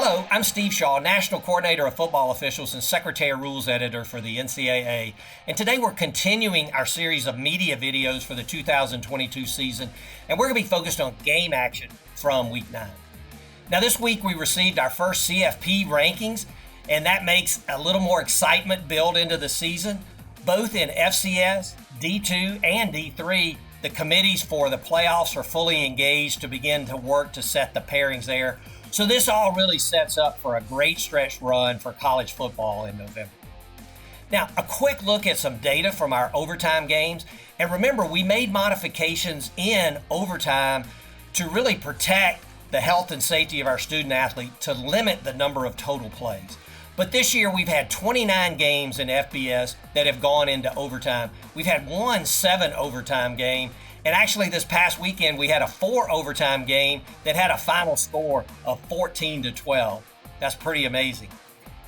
Hello, I'm Steve Shaw, National Coordinator of Football Officials and Secretary of Rules Editor for the NCAA. And today we're continuing our series of media videos for the 2022 season, and we're going to be focused on game action from Week 9. Now this week we received our first CFP rankings, and that makes a little more excitement build into the season. Both in FCS, D2, and D3, the committees for the playoffs are fully engaged to begin to work to set the pairings there. So this all really sets up for a great stretch run for college football in November. Now, a quick look at some data from our overtime games. And remember, we made modifications in overtime to really protect the health and safety of our student athlete to limit the number of total plays. But this year we've had 29 games in FBS that have gone into overtime. We've had one 7 overtime game. And actually this past weekend, we had a 4 overtime game that had a final score of 14-12. That's pretty amazing.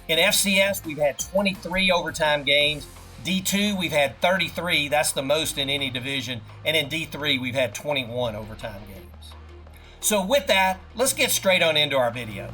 In FCS, we've had 23 overtime games. D2, we've had 33. That's the most in any division. And in D3, we've had 21 overtime games. So with that, let's get straight on into our video.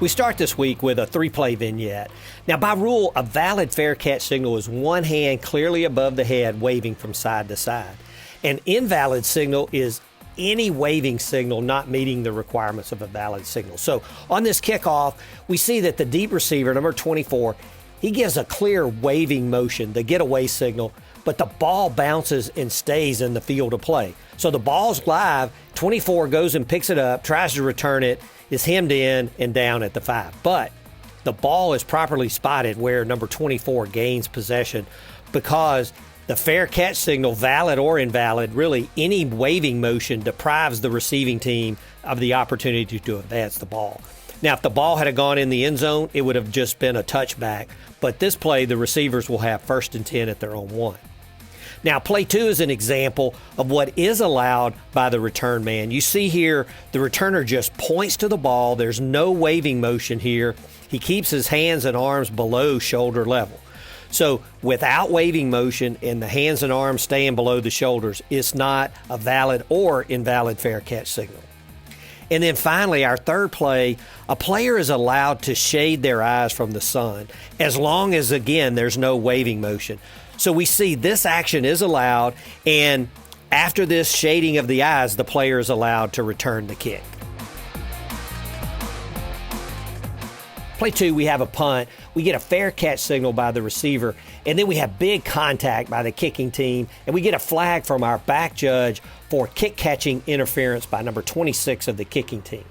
We start this week with a 3-play vignette. Now, by rule, a valid fair catch signal is one hand clearly above the head waving from side to side. An invalid signal is any waving signal not meeting the requirements of a valid signal. So on this kickoff, we see that the deep receiver, number 24, he gives a clear waving motion, the getaway signal, but the ball bounces and stays in the field of play. So the ball's live, 24 goes and picks it up, tries to return it, is hemmed in and down at the 5. But the ball is properly spotted where number 24 gains possession because the fair catch signal, valid or invalid, really any waving motion deprives the receiving team of the opportunity to advance the ball. Now, if the ball had gone in the end zone, it would have just been a touchback. But this play, the receivers will have 1st and 10 at their own 1. Now, play 2 is an example of what is allowed by the return man. You see here, the returner just points to the ball. There's no waving motion here. He keeps his hands and arms below shoulder level. So without waving motion and the hands and arms staying below the shoulders, it's not a valid or invalid fair catch signal. And then finally, our 3rd play, a player is allowed to shade their eyes from the sun as long as, again, there's no waving motion. So we see this action is allowed, and after this shading of the eyes, the player is allowed to return the kick. Play 2, we have a punt. We get a fair catch signal by the receiver, and then we have big contact by the kicking team, and we get a flag from our back judge for kick-catching interference by number 26 of the kicking team.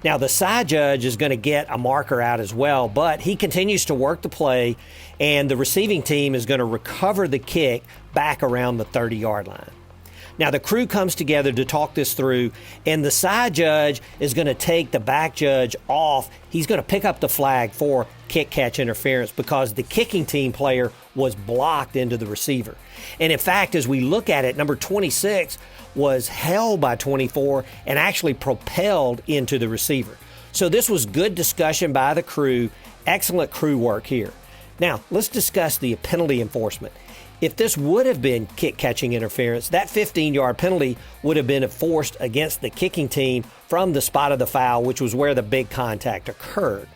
Now, the side judge is going to get a marker out as well, but he continues to work the play, and the receiving team is going to recover the kick back around the 30-yard line. Now, the crew comes together to talk this through, and the side judge is going to take the back judge off. He's going to pick up the flag for kick-catch interference because the kicking team player was blocked into the receiver. And in fact, as we look at it, number 26 was held by 24 and actually propelled into the receiver. So this was good discussion by the crew, excellent crew work here. Now, let's discuss the penalty enforcement. If this would have been kick-catching interference, that 15-yard penalty would have been enforced against the kicking team from the spot of the foul, which was where the big contact occurred.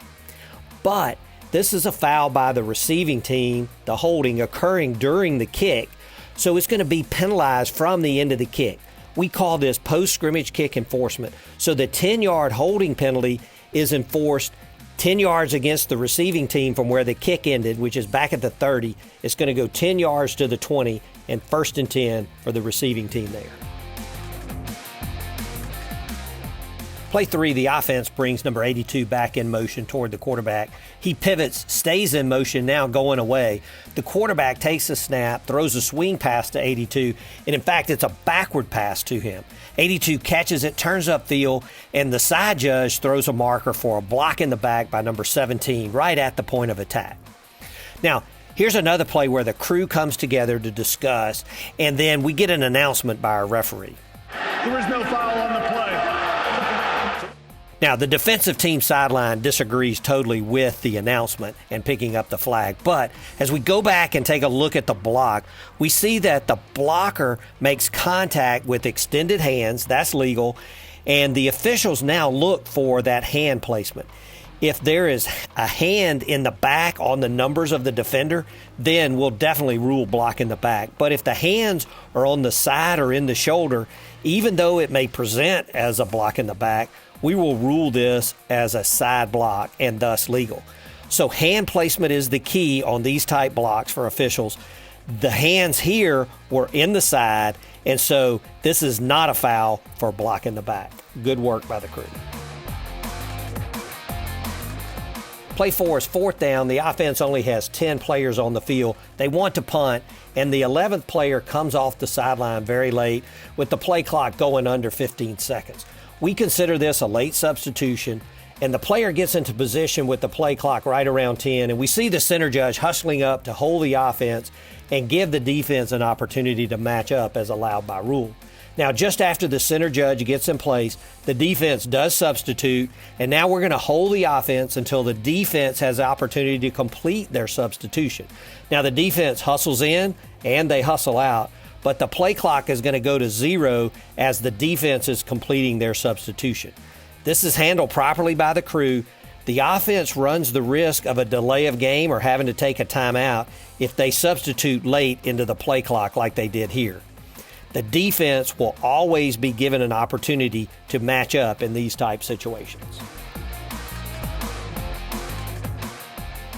But this is a foul by the receiving team, the holding occurring during the kick, so it's going to be penalized from the end of the kick. We call this post-scrimmage kick enforcement. So the 10-yard holding penalty is enforced 10 yards against the receiving team from where the kick ended, which is back at the 30. It's going to go 10 yards to the 20 and 1st and 10 for the receiving team there. Play 3, the offense brings number 82 back in motion toward the quarterback. He pivots, stays in motion, now going away. The quarterback takes a snap, throws a swing pass to 82, and in fact, it's a backward pass to him. 82 catches it, turns upfield, and the side judge throws a marker for a block in the back by number 17, right at the point of attack. Now, here's another play where the crew comes together to discuss, and then we get an announcement by our referee. There is no foul on the play. Now, the defensive team sideline disagrees totally with the announcement and picking up the flag. But as we go back and take a look at the block, we see that the blocker makes contact with extended hands. That's legal. And the officials now look for that hand placement. If there is a hand in the back on the numbers of the defender, then we'll definitely rule block in the back. But if the hands are on the side or in the shoulder, even though it may present as a block in the back, we will rule this as a side block and thus legal. So hand placement is the key on these type blocks for officials. The hands here were in the side, and so this is not a foul for block in the back. Good work by the crew. Play 4 is 4th down. The offense only has 10 players on the field. They want to punt, and the 11th player comes off the sideline very late with the play clock going under 15 seconds. We consider this a late substitution, and the player gets into position with the play clock right around 10, and we see the center judge hustling up to hold the offense and give the defense an opportunity to match up as allowed by rule. Now, just after the center judge gets in place, the defense does substitute, and now we're going to hold the offense until the defense has the opportunity to complete their substitution. Now, the defense hustles in and they hustle out, but the play clock is going to go to 0 as the defense is completing their substitution. This is handled properly by the crew. The offense runs the risk of a delay of game or having to take a timeout if they substitute late into the play clock like they did here. The defense will always be given an opportunity to match up in these type situations.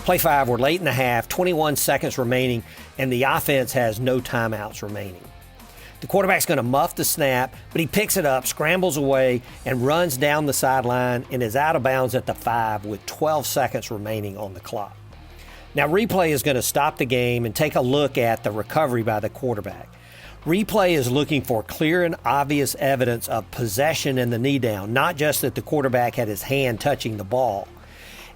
Play 5, we're late in the half, 21 seconds remaining, and the offense has no timeouts remaining. The quarterback's going to muff the snap, but he picks it up, scrambles away, and runs down the sideline and is out of bounds at the 5 with 12 seconds remaining on the clock. Now, replay is going to stop the game and take a look at the recovery by the quarterback. Replay is looking for clear and obvious evidence of possession in the knee down, not just that the quarterback had his hand touching the ball.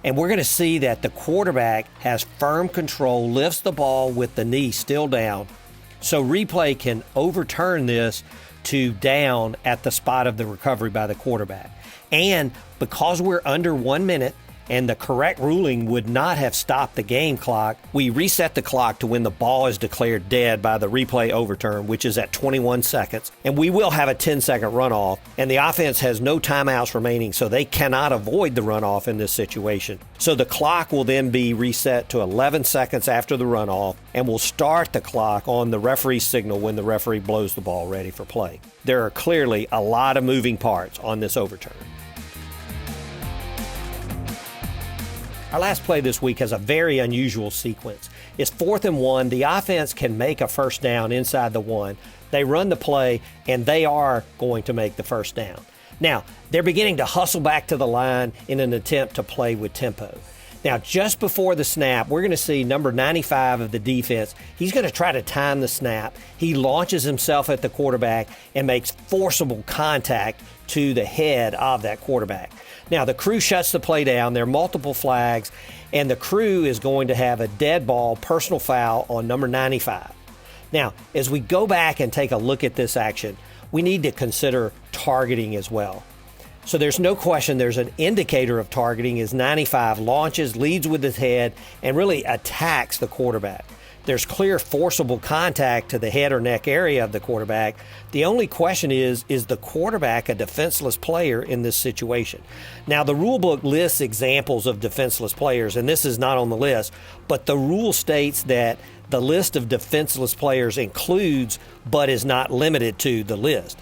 And we're going to see that the quarterback has firm control, lifts the ball with the knee still down. So replay can overturn this to down at the spot of the recovery by the quarterback. And because we're under 1 minute, and the correct ruling would not have stopped the game clock, we reset the clock to when the ball is declared dead by the replay overturn, which is at 21 seconds. And we will have a 10-second runoff, and the offense has no timeouts remaining, so they cannot avoid the runoff in this situation. So the clock will then be reset to 11 seconds after the runoff, and will start the clock on the referee's signal when the referee blows the ball ready for play. There are clearly a lot of moving parts on this overturn. Our last play this week has a very unusual sequence. It's 4th and 1. The offense can make a first down inside the 1. They run the play, and they are going to make the first down. Now, they're beginning to hustle back to the line in an attempt to play with tempo. Now, just before the snap, we're going to see number 95 of the defense. He's going to try to time the snap. He launches himself at the quarterback and makes forcible contact to the head of that quarterback. Now, the crew shuts the play down. There are multiple flags, and the crew is going to have a dead ball personal foul on number 95. Now, as we go back and take a look at this action, we need to consider targeting as well. So there's no question there's an indicator of targeting as 95 launches, leads with his head, and really attacks the quarterback. There's clear forcible contact to the head or neck area of the quarterback. The only question is the quarterback a defenseless player in this situation? Now, the rule book lists examples of defenseless players, and this is not on the list, but the rule states that the list of defenseless players includes but is not limited to the list.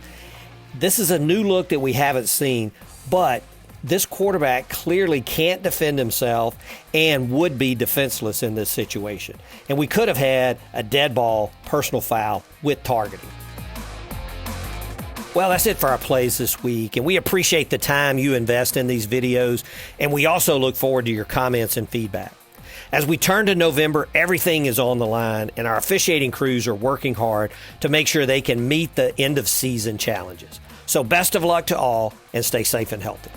This is a new look that we haven't seen, but this quarterback clearly can't defend himself and would be defenseless in this situation. And we could have had a dead ball personal foul with targeting. Well, that's it for our plays this week, and we appreciate the time you invest in these videos, and we also look forward to your comments and feedback. As we turn to November, everything is on the line, and our officiating crews are working hard to make sure they can meet the end-of-season challenges. So best of luck to all, and stay safe and healthy.